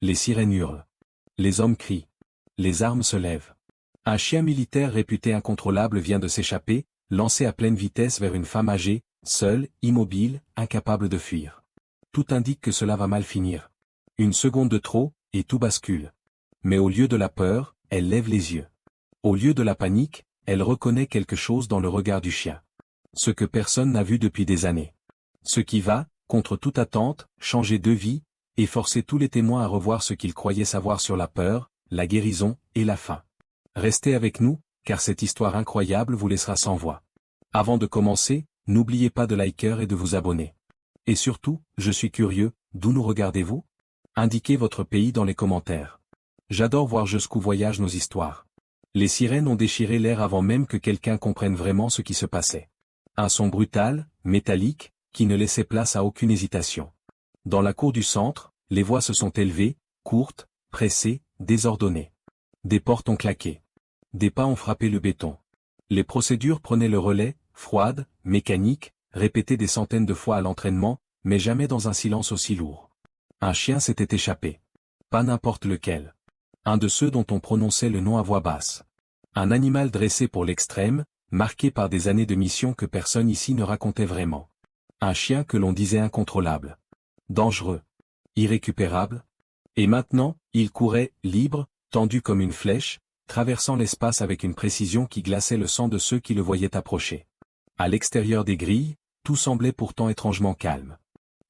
Les sirènes hurlent. Les hommes crient. Les armes se lèvent. Un chien militaire réputé incontrôlable vient de s'échapper, lancé à pleine vitesse vers une femme âgée, seule, immobile, incapable de fuir. Tout indique que cela va mal finir. Une seconde de trop, et tout bascule. Mais au lieu de la peur, elle lève les yeux. Au lieu de la panique, elle reconnaît quelque chose dans le regard du chien. Ce que personne n'a vu depuis des années. Ce qui va, contre toute attente, changer de vie, et forcer tous les témoins à revoir ce qu'ils croyaient savoir sur la peur, la guérison, et la fin. Restez avec nous, car cette histoire incroyable vous laissera sans voix. Avant de commencer, n'oubliez pas de liker et de vous abonner. Et surtout, je suis curieux, d'où nous regardez-vous? Indiquez votre pays dans les commentaires. J'adore voir jusqu'où voyagent nos histoires. Les sirènes ont déchiré l'air avant même que quelqu'un comprenne vraiment ce qui se passait. Un son brutal, métallique, qui ne laissait place à aucune hésitation. Dans la cour du centre, les voix se sont élevées, courtes, pressées, désordonnées. Des portes ont claqué. Des pas ont frappé le béton. Les procédures prenaient le relais, froides, mécaniques, répétées des centaines de fois à l'entraînement, mais jamais dans un silence aussi lourd. Un chien s'était échappé. Pas n'importe lequel. Un de ceux dont on prononçait le nom à voix basse. Un animal dressé pour l'extrême, marqué par des années de mission que personne ici ne racontait vraiment. Un chien que l'on disait incontrôlable. Dangereux. Irrécupérable. Et maintenant, il courait, libre, tendu comme une flèche, traversant l'espace avec une précision qui glaçait le sang de ceux qui le voyaient approcher. À l'extérieur des grilles, tout semblait pourtant étrangement calme.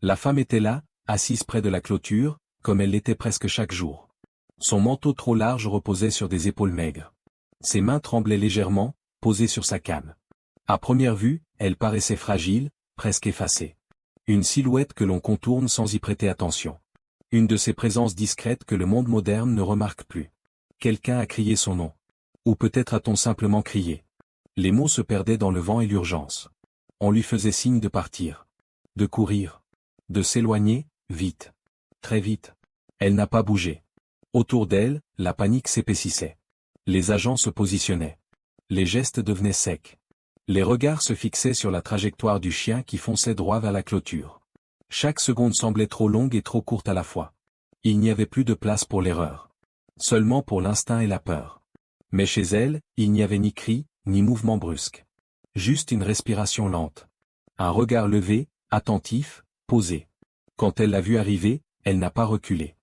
La femme était là, assise près de la clôture, comme elle l'était presque chaque jour. Son manteau trop large reposait sur des épaules maigres. Ses mains tremblaient légèrement, posées sur sa canne. À première vue, elle paraissait fragile, presque effacée. Une silhouette que l'on contourne sans y prêter attention. Une de ces présences discrètes que le monde moderne ne remarque plus. Quelqu'un a crié son nom. Ou peut-être a-t-on simplement crié. Les mots se perdaient dans le vent et l'urgence. On lui faisait signe de partir. De courir. De s'éloigner, vite. Très vite. Elle n'a pas bougé. Autour d'elle, la panique s'épaississait. Les agents se positionnaient. Les gestes devenaient secs. Les regards se fixaient sur la trajectoire du chien qui fonçait droit vers la clôture. Chaque seconde semblait trop longue et trop courte à la fois. Il n'y avait plus de place pour l'erreur. Seulement pour l'instinct et la peur. Mais chez elle, il n'y avait ni cri, ni mouvement brusque. Juste une respiration lente. Un regard levé, attentif, posé. Quand elle l'a vu arriver, elle n'a pas reculé.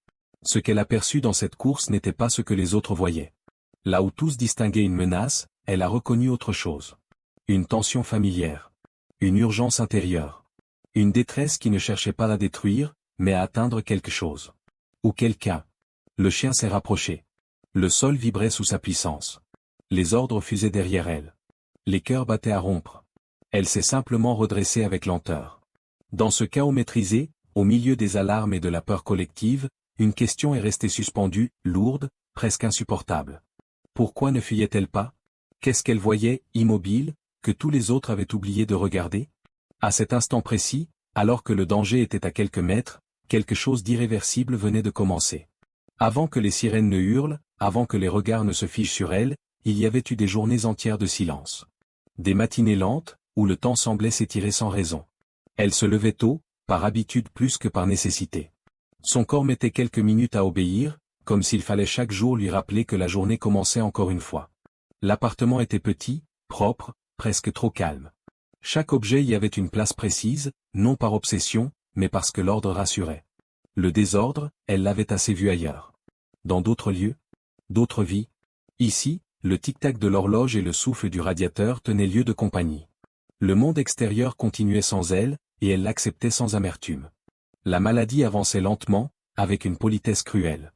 Ce qu'elle aperçut dans cette course n'était pas ce que les autres voyaient. Là où tous distinguaient une menace, elle a reconnu autre chose. Une tension familière. Une urgence intérieure. Une détresse qui ne cherchait pas à détruire, mais à atteindre quelque chose. Ou quelqu'un. Le chien s'est rapproché. Le sol vibrait sous sa puissance. Les ordres fusaient derrière elle. Les cœurs battaient à rompre. Elle s'est simplement redressée avec lenteur. Dans ce chaos maîtrisé, au milieu des alarmes et de la peur collective, une question est restée suspendue, lourde, presque insupportable. Pourquoi ne fuyait-elle pas? Qu'est-ce qu'elle voyait, immobile, que tous les autres avaient oublié de regarder? À cet instant précis, alors que le danger était à quelques mètres, quelque chose d'irréversible venait de commencer. Avant que les sirènes ne hurlent, avant que les regards ne se figent sur elle, il y avait eu des journées entières de silence. Des matinées lentes, où le temps semblait s'étirer sans raison. Elle se levait tôt, par habitude plus que par nécessité. Son corps mettait quelques minutes à obéir, comme s'il fallait chaque jour lui rappeler que la journée commençait encore une fois. L'appartement était petit, propre, presque trop calme. Chaque objet y avait une place précise, non par obsession, mais parce que l'ordre rassurait. Le désordre, elle l'avait assez vu ailleurs. Dans d'autres lieux, d'autres vies. Ici, le tic-tac de l'horloge et le souffle du radiateur tenaient lieu de compagnie. Le monde extérieur continuait sans elle, et elle l'acceptait sans amertume. La maladie avançait lentement, avec une politesse cruelle.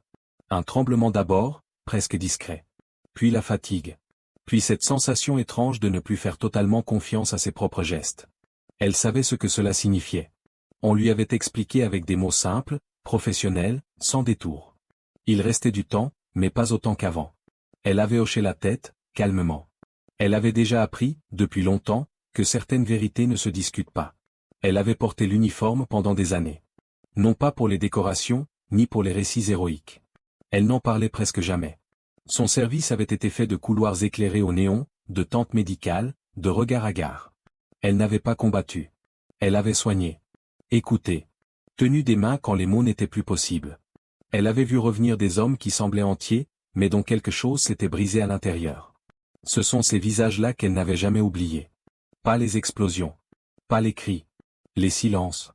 Un tremblement d'abord, presque discret. Puis la fatigue. Puis cette sensation étrange de ne plus faire totalement confiance à ses propres gestes. Elle savait ce que cela signifiait. On lui avait expliqué avec des mots simples, professionnels, sans détour. Il restait du temps, mais pas autant qu'avant. Elle avait hoché la tête, calmement. Elle avait déjà appris, depuis longtemps, que certaines vérités ne se discutent pas. Elle avait porté l'uniforme pendant des années. Non pas pour les décorations, ni pour les récits héroïques. Elle n'en parlait presque jamais. Son service avait été fait de couloirs éclairés au néon, de tentes médicales, de regard à gare. Elle n'avait pas combattu. Elle avait soigné. Écouté. Tenu des mains quand les mots n'étaient plus possibles. Elle avait vu revenir des hommes qui semblaient entiers, mais dont quelque chose s'était brisé à l'intérieur. Ce sont ces visages-là qu'elle n'avait jamais oubliés. Pas les explosions. Pas les cris. Les silences.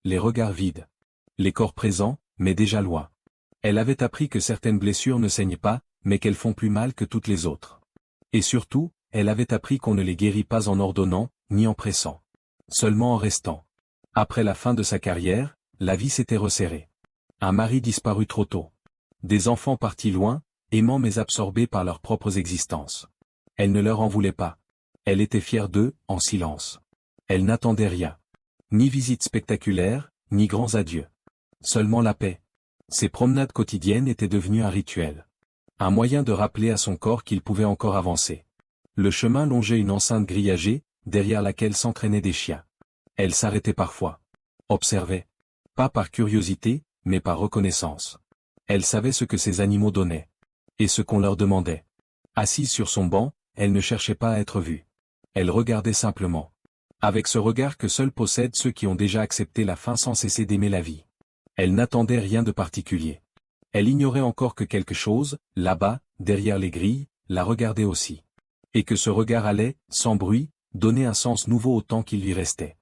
Les regards vides. Les corps présents, mais déjà loin. Elle avait appris que certaines blessures ne saignent pas, mais qu'elles font plus mal que toutes les autres. Et surtout, elle avait appris qu'on ne les guérit pas en ordonnant, ni en pressant. Seulement en restant. Après la fin de sa carrière, la vie s'était resserrée. Un mari disparu trop tôt. Des enfants partis loin, aimants mais absorbés par leurs propres existences. Elle ne leur en voulait pas. Elle était fière d'eux, en silence. Elle n'attendait rien. Ni visites spectaculaires, ni grands adieux. Seulement la paix. Ses promenades quotidiennes étaient devenues un rituel. Un moyen de rappeler à son corps qu'il pouvait encore avancer. Le chemin longeait une enceinte grillagée, derrière laquelle s'entraînaient des chiens. Elle s'arrêtait parfois. Observait. Pas par curiosité, mais par reconnaissance. Elle savait ce que ces animaux donnaient. Et ce qu'on leur demandait. Assise sur son banc, elle ne cherchait pas à être vue. Elle regardait simplement. Avec ce regard que seuls possèdent ceux qui ont déjà accepté la fin sans cesser d'aimer la vie. Elle n'attendait rien de particulier. Elle ignorait encore que quelque chose, là-bas, derrière les grilles, la regardait aussi. Et que ce regard allait, sans bruit, donner un sens nouveau au temps qui lui restait.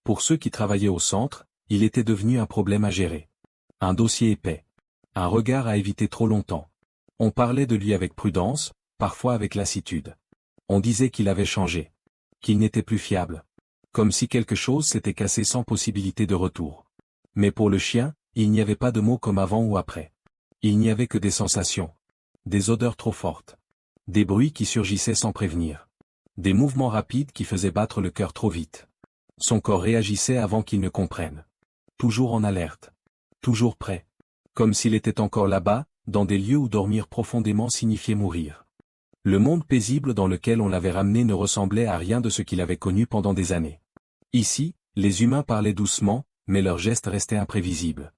Pour ceux qui travaillaient au centre, il était devenu un problème à gérer. Un dossier épais. Un regard à éviter trop longtemps. On parlait de lui avec prudence, parfois avec lassitude. On disait qu'il avait changé. Qu'il n'était plus fiable. Comme si quelque chose s'était cassé sans possibilité de retour. Mais pour le chien, il n'y avait pas de mots comme avant ou après. Il n'y avait que des sensations. Des odeurs trop fortes. Des bruits qui surgissaient sans prévenir. Des mouvements rapides qui faisaient battre le cœur trop vite. Son corps réagissait avant qu'il ne comprenne. Toujours en alerte. Toujours prêt. Comme s'il était encore là-bas, dans des lieux où dormir profondément signifiait mourir. Le monde paisible dans lequel on l'avait ramené ne ressemblait à rien de ce qu'il avait connu pendant des années. Ici, les humains parlaient doucement, mais leurs gestes restaient imprévisibles.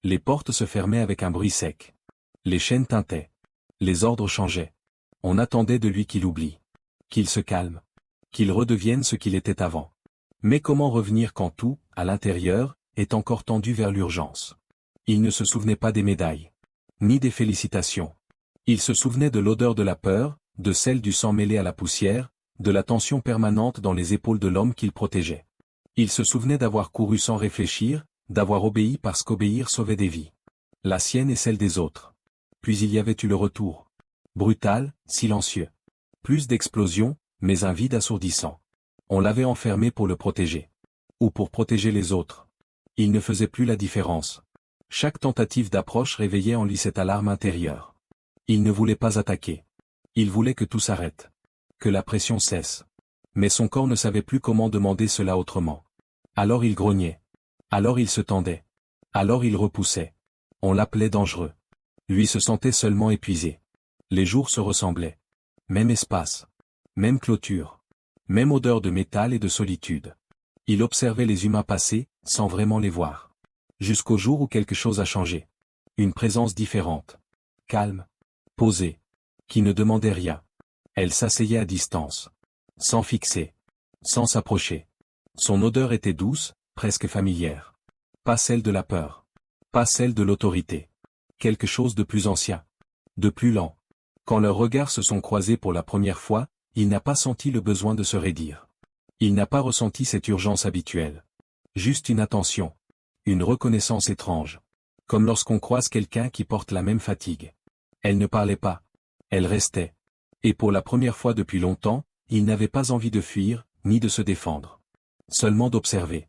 Les portes se fermaient avec un bruit sec. Les chaînes tintaient. Les ordres changeaient. On attendait de lui qu'il oublie. Qu'il se calme. Qu'il redevienne ce qu'il était avant. Mais comment revenir quand tout, à l'intérieur, est encore tendu vers l'urgence? Il ne se souvenait pas des médailles. Ni des félicitations. Il se souvenait de l'odeur de la peur, de celle du sang mêlé à la poussière, de la tension permanente dans les épaules de l'homme qu'il protégeait. Il se souvenait d'avoir couru sans réfléchir, d'avoir obéi parce qu'obéir sauvait des vies. La sienne et celle des autres. Puis il y avait eu le retour. Brutal, silencieux. Plus d'explosions, mais un vide assourdissant. On l'avait enfermé pour le protéger. Ou pour protéger les autres. Il ne faisait plus la différence. Chaque tentative d'approche réveillait en lui cette alarme intérieure. Il ne voulait pas attaquer. Il voulait que tout s'arrête. Que la pression cesse. Mais son corps ne savait plus comment demander cela autrement. Alors il grognait. Alors il se tendait. Alors il repoussait. On l'appelait dangereux. Lui se sentait seulement épuisé. Les jours se ressemblaient. Même espace. Même clôture. Même odeur de métal et de solitude. Il observait les humains passer, sans vraiment les voir. Jusqu'au jour où quelque chose a changé. Une présence différente. Calme. Posée. Qui ne demandait rien. Elle s'asseyait à distance. Sans fixer. Sans s'approcher. Son odeur était douce, presque familière. Pas celle de la peur. Pas celle de l'autorité. Quelque chose de plus ancien. De plus lent. Quand leurs regards se sont croisés pour la première fois, il n'a pas senti le besoin de se raidir. Il n'a pas ressenti cette urgence habituelle. Juste une attention. Une reconnaissance étrange. Comme lorsqu'on croise quelqu'un qui porte la même fatigue. Elle ne parlait pas. Elle restait. Et pour la première fois depuis longtemps, il n'avait pas envie de fuir, ni de se défendre. Seulement d'observer.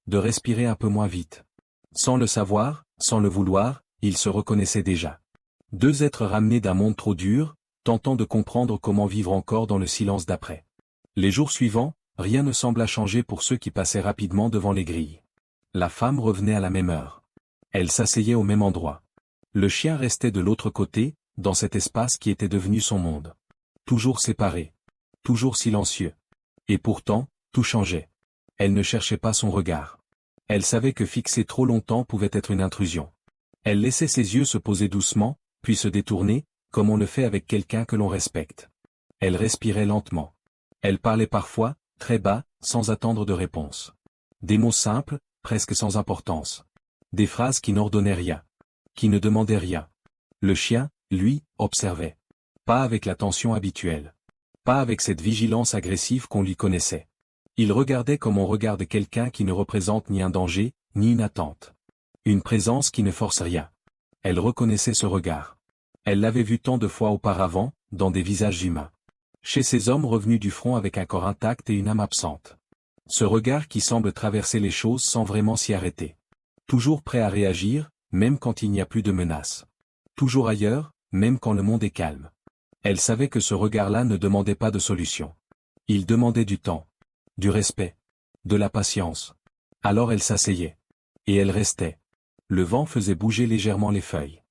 De respirer un peu moins vite. Sans le savoir, sans le vouloir, il se reconnaissait déjà. Deux êtres ramenés d'un monde trop dur, tentant de comprendre comment vivre encore dans le silence d'après. Les jours suivants, rien ne sembla changer pour ceux qui passaient rapidement devant les grilles. La femme revenait à la même heure. Elle s'asseyait au même endroit. Le chien restait de l'autre côté, dans cet espace qui était devenu son monde. Toujours séparé. Toujours silencieux. Et pourtant, tout changeait. Elle ne cherchait pas son regard. Elle savait que fixer trop longtemps pouvait être une intrusion. Elle laissait ses yeux se poser doucement, puis se détourner, comme on le fait avec quelqu'un que l'on respecte. Elle respirait lentement. Elle parlait parfois, très bas, sans attendre de réponse. Des mots simples, presque sans importance. Des phrases qui n'ordonnaient rien. qui ne demandait rien. Le chien, lui, observait. Pas avec l'attention habituelle. Pas avec cette vigilance agressive qu'on lui connaissait. Il regardait comme on regarde quelqu'un qui ne représente ni un danger, ni une attente. Une présence qui ne force rien. Elle reconnaissait ce regard. Elle l'avait vu tant de fois auparavant, dans des visages humains. Chez ces hommes revenus du front avec un corps intact et une âme absente. Ce regard qui semble traverser les choses sans vraiment s'y arrêter. Toujours prêt à réagir, même quand il n'y a plus de menace. Toujours ailleurs, même quand le monde est calme. Elle savait que ce regard-là ne demandait pas de solution. Il demandait du temps. Du respect. De la patience. Alors elle s'asseyait. Et elle restait. Le vent faisait bouger légèrement les feuilles.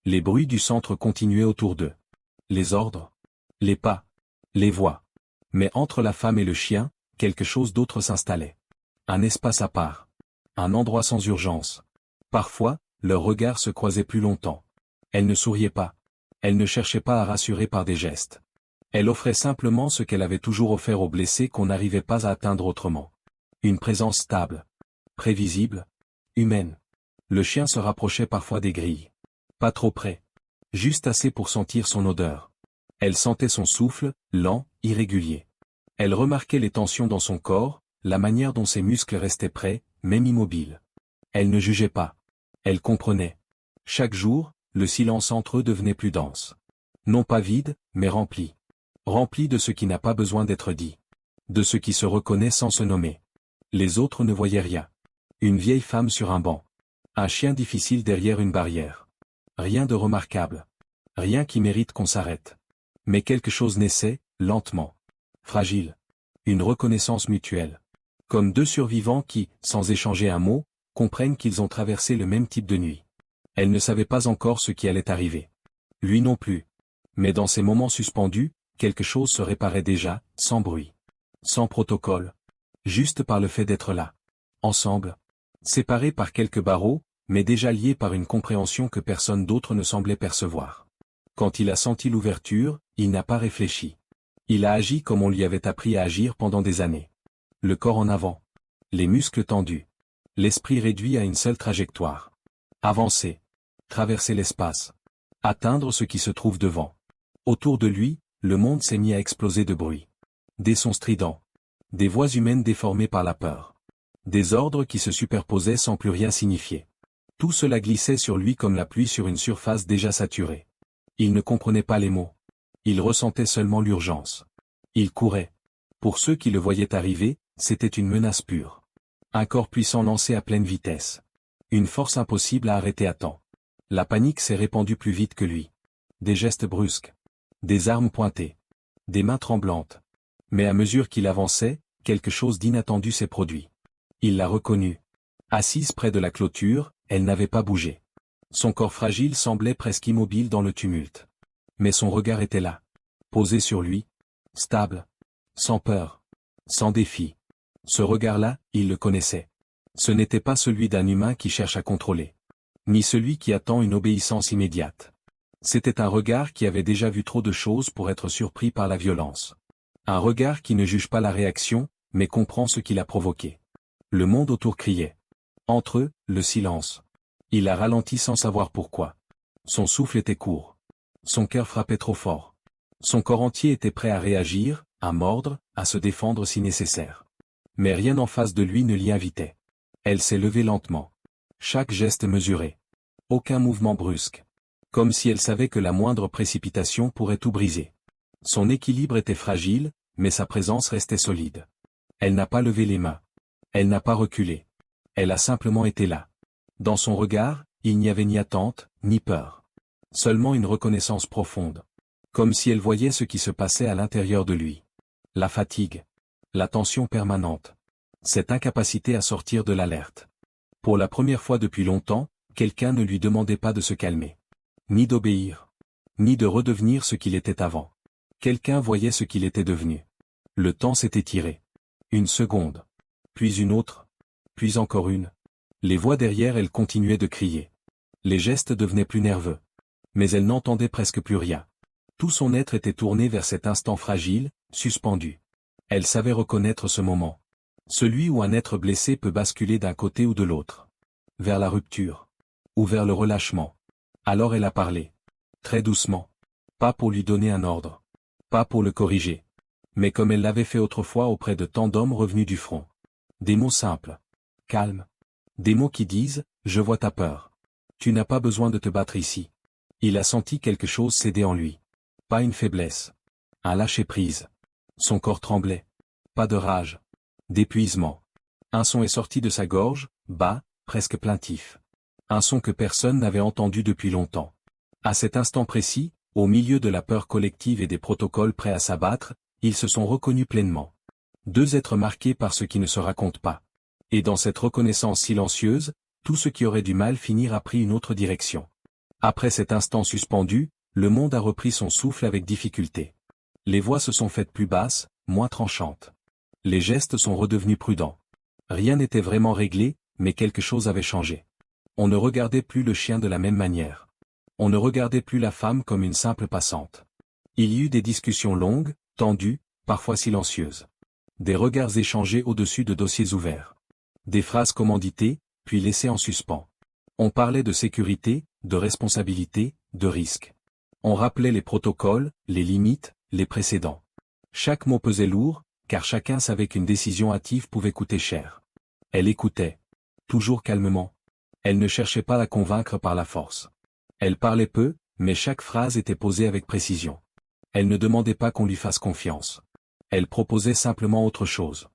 Les bruits du centre continuaient autour d'eux. Les ordres. Les pas. Les voix. Mais entre la femme et le chien, quelque chose d'autre s'installait. Un espace à part. Un endroit sans urgence. Parfois, leurs regards se croisaient plus longtemps. Elle ne souriait pas. Elle ne cherchait pas à rassurer par des gestes. Elle offrait simplement ce qu'elle avait toujours offert aux blessés qu'on n'arrivait pas à atteindre autrement. Une présence stable. Prévisible. Humaine. Le chien se rapprochait parfois des grilles. Pas trop près. Juste assez pour sentir son odeur. Elle sentait son souffle, lent, irrégulier. Elle remarquait les tensions dans son corps, la manière dont ses muscles restaient prêts, même immobiles. Elle ne jugeait pas. Elle comprenait. Chaque jour, le silence entre eux devenait plus dense. Non pas vide, mais rempli. Rempli de ce qui n'a pas besoin d'être dit. De ce qui se reconnaît sans se nommer. Les autres ne voyaient rien. Une vieille femme sur un banc. Un chien difficile derrière une barrière. Rien de remarquable. Rien qui mérite qu'on s'arrête. Mais quelque chose naissait, lentement. Fragile. Une reconnaissance mutuelle. Comme deux survivants qui, sans échanger un mot, comprennent qu'ils ont traversé le même type de nuit. Elle ne savait pas encore ce qui allait arriver. Lui non plus. Mais dans ces moments suspendus, quelque chose se réparait déjà, sans bruit. Sans protocole. Juste par le fait d'être là. Ensemble. Séparés par quelques barreaux, mais déjà liés par une compréhension que personne d'autre ne semblait percevoir. Quand il a senti l'ouverture, il n'a pas réfléchi. Il a agi comme on lui avait appris à agir pendant des années. Le corps en avant. Les muscles tendus. L'esprit réduit à une seule trajectoire. Avancer. Traverser l'espace. Atteindre ce qui se trouve devant. Autour de lui, le monde s'est mis à exploser de bruit. Des sons stridents. Des voix humaines déformées par la peur. Des ordres qui se superposaient sans plus rien signifier. Tout cela glissait sur lui comme la pluie sur une surface déjà saturée. Il ne comprenait pas les mots. Il ressentait seulement l'urgence. Il courait. Pour ceux qui le voyaient arriver, c'était une menace pure. Un corps puissant lancé à pleine vitesse. Une force impossible à arrêter à temps. La panique s'est répandue plus vite que lui. Des gestes brusques. Des armes pointées. Des mains tremblantes. Mais à mesure qu'il avançait, quelque chose d'inattendu s'est produit. Il l'a reconnue. Assise près de la clôture, elle n'avait pas bougé. Son corps fragile semblait presque immobile dans le tumulte. Mais son regard était là. Posé sur lui. Stable. Sans peur. Sans défi. Ce regard-là, il le connaissait. Ce n'était pas celui d'un humain qui cherche à contrôler. Ni celui qui attend une obéissance immédiate. C'était un regard qui avait déjà vu trop de choses pour être surpris par la violence. Un regard qui ne juge pas la réaction, mais comprend ce qui l'a provoqué. Le monde autour criait. Entre eux, le silence. Il a ralenti sans savoir pourquoi. Son souffle était court. Son cœur frappait trop fort. Son corps entier était prêt à réagir, à mordre, à se défendre si nécessaire. Mais rien en face de lui ne l'y invitait. Elle s'est levée lentement. Chaque geste mesuré. Aucun mouvement brusque. Comme si elle savait que la moindre précipitation pourrait tout briser. Son équilibre était fragile, mais sa présence restait solide. Elle n'a pas levé les mains. Elle n'a pas reculé. Elle a simplement été là. Dans son regard, il n'y avait ni attente, ni peur. Seulement une reconnaissance profonde. Comme si elle voyait ce qui se passait à l'intérieur de lui. La fatigue. La tension permanente. Cette incapacité à sortir de l'alerte. Pour la première fois depuis longtemps, quelqu'un ne lui demandait pas de se calmer. Ni d'obéir. Ni de redevenir ce qu'il était avant. Quelqu'un voyait ce qu'il était devenu. Le temps s'est étiré. Une seconde. Puis une autre. Puis encore une. Les voix derrière elle continuaient de crier. Les gestes devenaient plus nerveux. Mais elle n'entendait presque plus rien. Tout son être était tourné vers cet instant fragile, suspendu. Elle savait reconnaître ce moment. Celui où un être blessé peut basculer d'un côté ou de l'autre. Vers la rupture. Ou vers le relâchement. Alors elle a parlé. Très doucement. Pas pour lui donner un ordre. Pas pour le corriger. Mais comme elle l'avait fait autrefois auprès de tant d'hommes revenus du front. Des mots simples. Calme. Des mots qui disent, je vois ta peur. Tu n'as pas besoin de te battre ici. Il a senti quelque chose céder en lui. Pas une faiblesse. Un lâcher-prise. Son corps tremblait. Pas de rage. D'épuisement. Un son est sorti de sa gorge, bas, presque plaintif. Un son que personne n'avait entendu depuis longtemps. À cet instant précis, au milieu de la peur collective et des protocoles prêts à s'abattre, ils se sont reconnus pleinement. Deux êtres marqués par ce qui ne se raconte pas. Et dans cette reconnaissance silencieuse, tout ce qui aurait du mal finir a pris une autre direction. Après cet instant suspendu, le monde a repris son souffle avec difficulté. Les voix se sont faites plus basses, moins tranchantes. Les gestes sont redevenus prudents. Rien n'était vraiment réglé, mais quelque chose avait changé. On ne regardait plus le chien de la même manière. On ne regardait plus la femme comme une simple passante. Il y eut des discussions longues, tendues, parfois silencieuses. Des regards échangés au-dessus de dossiers ouverts. Des phrases commanditées, puis laissées en suspens. On parlait de sécurité, de responsabilité, de risque. On rappelait les protocoles, les limites, les précédents. Chaque mot pesait lourd, car chacun savait qu'une décision hâtive pouvait coûter cher. Elle écoutait. Toujours calmement. Elle ne cherchait pas à la convaincre par la force. Elle parlait peu, mais chaque phrase était posée avec précision. Elle ne demandait pas qu'on lui fasse confiance. Elle proposait simplement autre chose.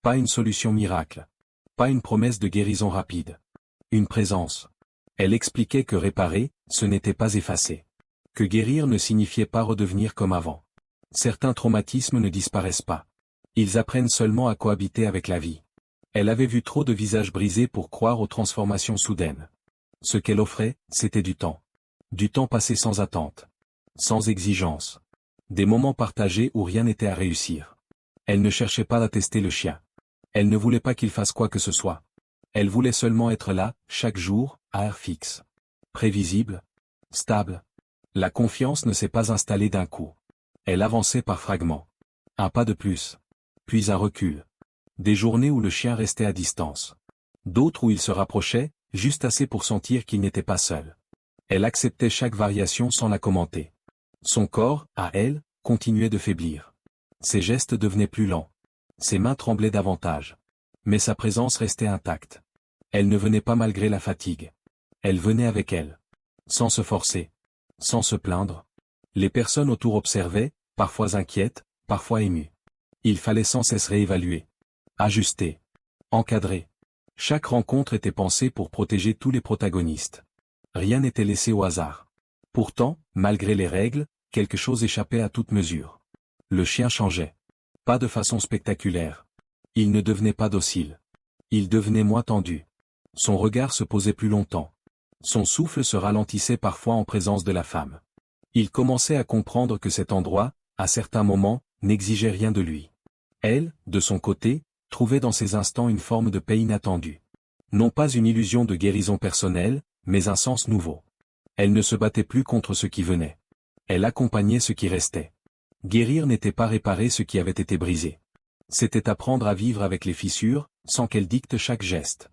Pas une solution miracle. Pas une promesse de guérison rapide. Une présence. Elle expliquait que réparer, ce n'était pas effacer. Que guérir ne signifiait pas redevenir comme avant. Certains traumatismes ne disparaissent pas. Ils apprennent seulement à cohabiter avec la vie. Elle avait vu trop de visages brisés pour croire aux transformations soudaines. Ce qu'elle offrait, c'était du temps. Du temps passé sans attente. Sans exigence. Des moments partagés où rien n'était à réussir. Elle ne cherchait pas à tester le chien. Elle ne voulait pas qu'il fasse quoi que ce soit. Elle voulait seulement être là, chaque jour, à heure fixe. Prévisible. Stable. La confiance ne s'est pas installée d'un coup. Elle avançait par fragments. Un pas de plus. Puis un recul. Des journées où le chien restait à distance. D'autres où il se rapprochait, juste assez pour sentir qu'il n'était pas seul. Elle acceptait chaque variation sans la commenter. Son corps, à elle, continuait de faiblir. Ses gestes devenaient plus lents. Ses mains tremblaient davantage. Mais sa présence restait intacte. Elle ne venait pas malgré la fatigue. Elle venait avec elle. Sans se forcer. Sans se plaindre. Les personnes autour observaient, parfois inquiètes, parfois émues. Il fallait sans cesse réévaluer. Ajuster. Encadrer. Chaque rencontre était pensée pour protéger tous les protagonistes. Rien n'était laissé au hasard. Pourtant, malgré les règles, quelque chose échappait à toute mesure. Le chien changeait. Pas de façon spectaculaire. Il ne devenait pas docile. Il devenait moins tendu. Son regard se posait plus longtemps. Son souffle se ralentissait parfois en présence de la femme. Il commençait à comprendre que cet endroit, à certains moments, n'exigeait rien de lui. Elle, de son côté, trouvait dans ces instants une forme de paix inattendue. Non pas une illusion de guérison personnelle, mais un sens nouveau. Elle ne se battait plus contre ce qui venait. Elle accompagnait ce qui restait. Guérir n'était pas réparer ce qui avait été brisé. C'était apprendre à vivre avec les fissures, sans qu'elle dicte chaque geste.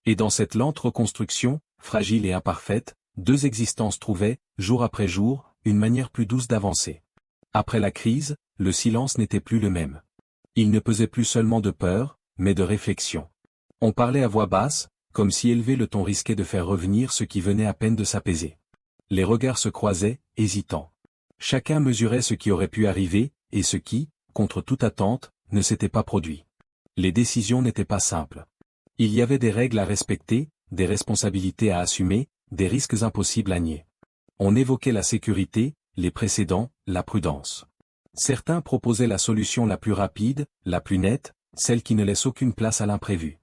Et dans cette lente reconstruction, fragile et imparfaite, deux existences trouvaient, jour après jour, une manière plus douce d'avancer. Après la crise, le silence n'était plus le même. Il ne pesait plus seulement de peur, mais de réflexion. On parlait à voix basse, comme si élever le ton risquait de faire revenir ce qui venait à peine de s'apaiser. Les regards se croisaient, hésitants. Chacun mesurait ce qui aurait pu arriver, et ce qui, contre toute attente, ne s'était pas produit. Les décisions n'étaient pas simples. Il y avait des règles à respecter, des responsabilités à assumer, des risques impossibles à nier. On évoquait la sécurité, les précédents, la prudence. Certains proposaient la solution la plus rapide, la plus nette, celle qui ne laisse aucune place à l'imprévu.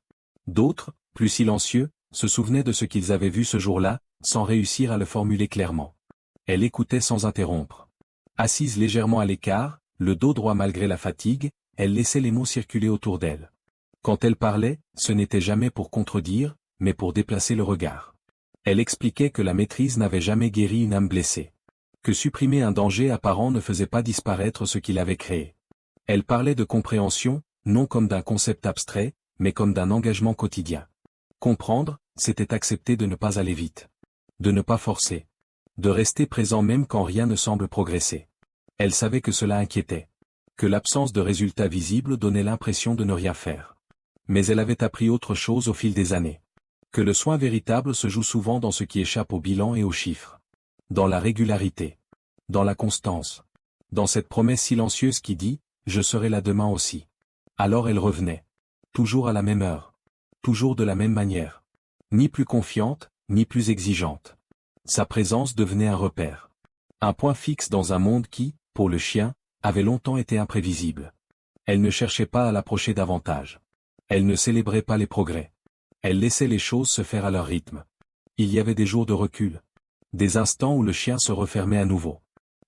D'autres, plus silencieux, se souvenaient de ce qu'ils avaient vu ce jour-là, sans réussir à le formuler clairement. Elle écoutait sans interrompre. Assise légèrement à l'écart, le dos droit malgré la fatigue, elle laissait les mots circuler autour d'elle. Quand elle parlait, ce n'était jamais pour contredire, mais pour déplacer le regard. Elle expliquait que la maîtrise n'avait jamais guéri une âme blessée. Que supprimer un danger apparent ne faisait pas disparaître ce qu'il avait créé. Elle parlait de compréhension, non comme d'un concept abstrait, mais comme d'un engagement quotidien. Comprendre, c'était accepter de ne pas aller vite. De ne pas forcer. De rester présent même quand rien ne semble progresser. Elle savait que cela inquiétait. Que l'absence de résultats visibles donnait l'impression de ne rien faire. Mais elle avait appris autre chose au fil des années. Que le soin véritable se joue souvent dans ce qui échappe au bilan et aux chiffres. Dans la régularité. Dans la constance. Dans cette promesse silencieuse qui dit « Je serai là demain aussi ». Alors elle revenait. Toujours à la même heure. Toujours de la même manière. Ni plus confiante, ni plus exigeante. Sa présence devenait un repère. Un point fixe dans un monde qui, pour le chien, avait longtemps été imprévisible. Elle ne cherchait pas à l'approcher davantage. Elle ne célébrait pas les progrès. Elle laissait les choses se faire à leur rythme. Il y avait des jours de recul. Des instants où le chien se refermait à nouveau.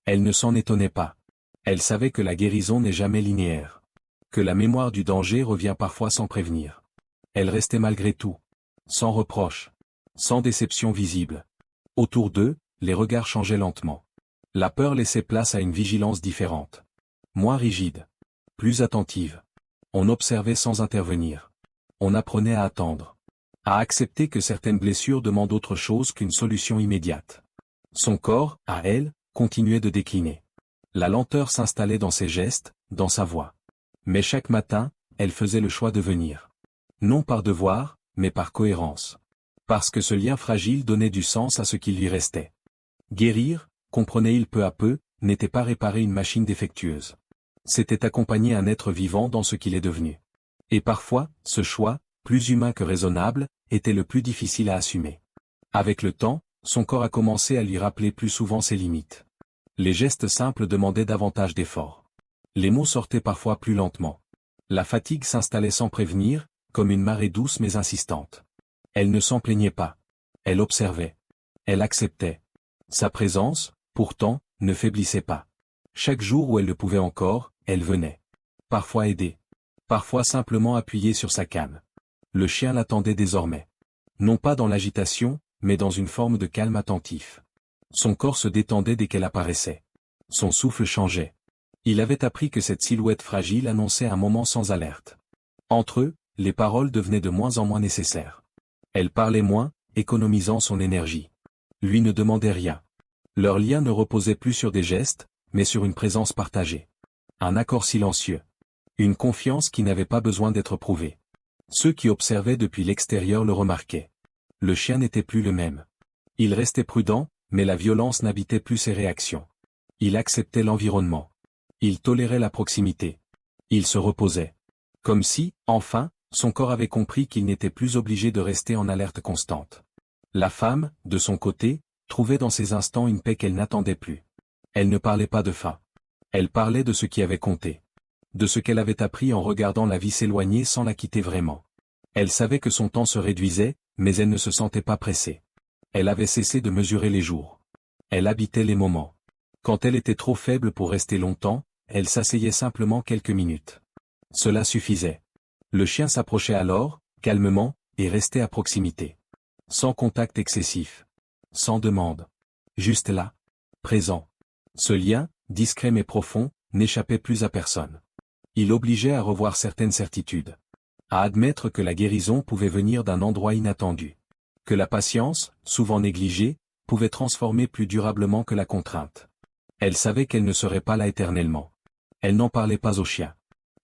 Elle ne s'en étonnait pas. Elle savait que la guérison n'est jamais linéaire. Que la mémoire du danger revient parfois sans prévenir. Elle restait malgré tout. Sans reproche. Sans déception visible. Autour d'eux, les regards changeaient lentement. La peur laissait place à une vigilance différente. Moins rigide. Plus attentive. On observait sans intervenir. On apprenait à attendre. À accepter que certaines blessures demandent autre chose qu'une solution immédiate. Son corps, à elle, continuait de décliner. La lenteur s'installait dans ses gestes, dans sa voix. Mais chaque matin, elle faisait le choix de venir. Non par devoir, mais par cohérence. Parce que ce lien fragile donnait du sens à ce qui lui restait. Guérir, comprenait-il peu à peu, n'était pas réparer une machine défectueuse. C'était accompagner un être vivant dans ce qu'il est devenu. Et parfois, ce choix, plus humain que raisonnable, était le plus difficile à assumer. Avec le temps, son corps a commencé à lui rappeler plus souvent ses limites. Les gestes simples demandaient davantage d'efforts. Les mots sortaient parfois plus lentement. La fatigue s'installait sans prévenir, comme une marée douce mais insistante. Elle ne s'en plaignait pas. Elle observait. Elle acceptait. Sa présence, pourtant, ne faiblissait pas. Chaque jour où elle le pouvait encore, elle venait. Parfois aidée. Parfois simplement appuyée sur sa canne. Le chien l'attendait désormais. Non pas dans l'agitation, mais dans une forme de calme attentif. Son corps se détendait dès qu'elle apparaissait. Son souffle changeait. Il avait appris que cette silhouette fragile annonçait un moment sans alerte. Entre eux, les paroles devenaient de moins en moins nécessaires. Elle parlait moins, économisant son énergie. Lui ne demandait rien. Leur lien ne reposait plus sur des gestes, mais sur une présence partagée. Un accord silencieux. Une confiance qui n'avait pas besoin d'être prouvée. Ceux qui observaient depuis l'extérieur le remarquaient. Le chien n'était plus le même. Il restait prudent, mais la violence n'habitait plus ses réactions. Il acceptait l'environnement. Il tolérait la proximité. Il se reposait. Comme si, enfin, son corps avait compris qu'il n'était plus obligé de rester en alerte constante. La femme, de son côté, trouvait dans ces instants une paix qu'elle n'attendait plus. Elle ne parlait pas de faim. Elle parlait de ce qui avait compté. De ce qu'elle avait appris en regardant la vie s'éloigner sans la quitter vraiment. Elle savait que son temps se réduisait, mais elle ne se sentait pas pressée. Elle avait cessé de mesurer les jours. Elle habitait les moments. Quand elle était trop faible pour rester longtemps, elle s'asseyait simplement quelques minutes. Cela suffisait. Le chien s'approchait alors, calmement, et restait à proximité. Sans contact excessif. Sans demande. Juste là. Présent. Ce lien, discret mais profond, n'échappait plus à personne. Il obligeait à revoir certaines certitudes. À admettre que la guérison pouvait venir d'un endroit inattendu. Que la patience, souvent négligée, pouvait transformer plus durablement que la contrainte. Elle savait qu'elle ne serait pas là éternellement. Elle n'en parlait pas au chien.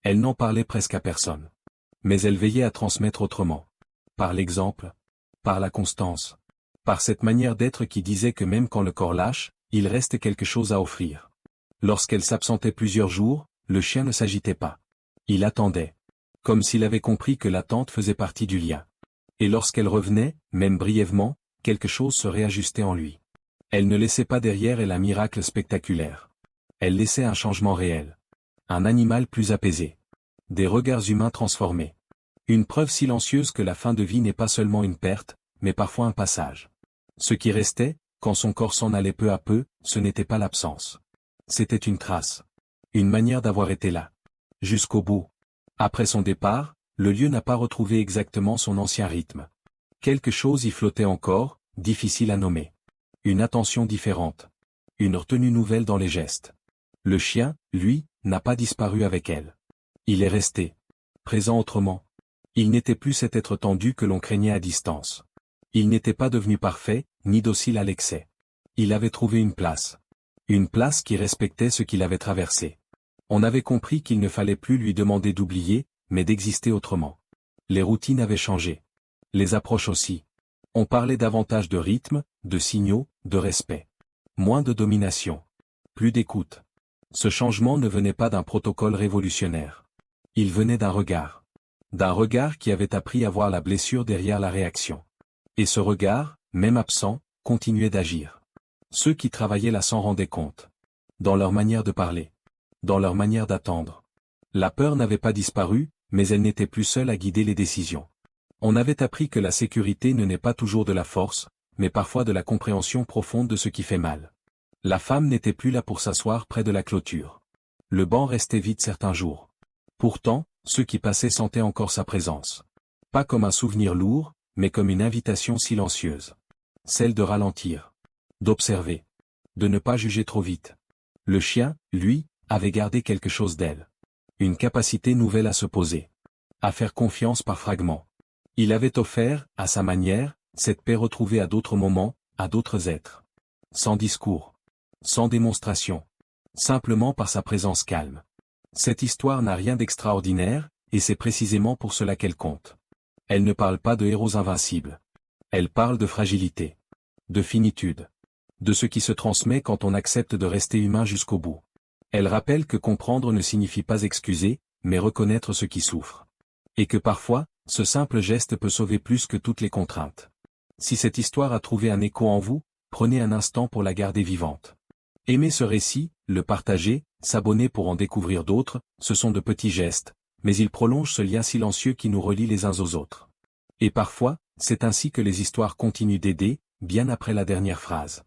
Elle n'en parlait presque à personne. Mais elle veillait à transmettre autrement. Par l'exemple. Par la constance. Par cette manière d'être qui disait que même quand le corps lâche, il reste quelque chose à offrir. Lorsqu'elle s'absentait plusieurs jours, le chien ne s'agitait pas. Il attendait. Comme s'il avait compris que l'attente faisait partie du lien. Et lorsqu'elle revenait, même brièvement, quelque chose se réajustait en lui. Elle ne laissait pas derrière elle un miracle spectaculaire. Elle laissait un changement réel. Un animal plus apaisé. Des regards humains transformés. Une preuve silencieuse que la fin de vie n'est pas seulement une perte, mais parfois un passage. Ce qui restait, quand son corps s'en allait peu à peu, ce n'était pas l'absence. C'était une trace. Une manière d'avoir été là. Jusqu'au bout. Après son départ, le lieu n'a pas retrouvé exactement son ancien rythme. Quelque chose y flottait encore, difficile à nommer. Une attention différente. Une retenue nouvelle dans les gestes. Le chien, lui, n'a pas disparu avec elle. Il est resté. Présent autrement. Il n'était plus cet être tendu que l'on craignait à distance. Il n'était pas devenu parfait, ni docile à l'excès. Il avait trouvé une place. Une place qui respectait ce qu'il avait traversé. On avait compris qu'il ne fallait plus lui demander d'oublier, mais d'exister autrement. Les routines avaient changé. Les approches aussi. On parlait davantage de rythme, de signaux, de respect. Moins de domination. Plus d'écoute. Ce changement ne venait pas d'un protocole révolutionnaire. Il venait d'un regard. D'un regard qui avait appris à voir la blessure derrière la réaction. Et ce regard, même absent, continuait d'agir. Ceux qui travaillaient là s'en rendaient compte. Dans leur manière de parler. Dans leur manière d'attendre. La peur n'avait pas disparu, mais elle n'était plus seule à guider les décisions. On avait appris que la sécurité ne naît pas toujours de la force, mais parfois de la compréhension profonde de ce qui fait mal. La femme n'était plus là pour s'asseoir près de la clôture. Le banc restait vide certains jours. Pourtant, ceux qui passaient sentaient encore sa présence. Pas comme un souvenir lourd, mais comme une invitation silencieuse. Celle de ralentir. D'observer. De ne pas juger trop vite. Le chien, lui, avait gardé quelque chose d'elle. Une capacité nouvelle à se poser. À faire confiance par fragments. Il avait offert, à sa manière, cette paix retrouvée à d'autres moments, à d'autres êtres. Sans discours. Sans démonstration. Simplement par sa présence calme. Cette histoire n'a rien d'extraordinaire, et c'est précisément pour cela qu'elle compte. Elle ne parle pas de héros invincibles. Elle parle de fragilité. De finitude. De ce qui se transmet quand on accepte de rester humain jusqu'au bout. Elle rappelle que comprendre ne signifie pas excuser, mais reconnaître ce qui souffre. Et que parfois, ce simple geste peut sauver plus que toutes les contraintes. Si cette histoire a trouvé un écho en vous, prenez un instant pour la garder vivante. Aimez ce récit, le partager, s'abonner pour en découvrir d'autres, ce sont de petits gestes, mais ils prolongent ce lien silencieux qui nous relie les uns aux autres. Et parfois, c'est ainsi que les histoires continuent d'aider, bien après la dernière phrase.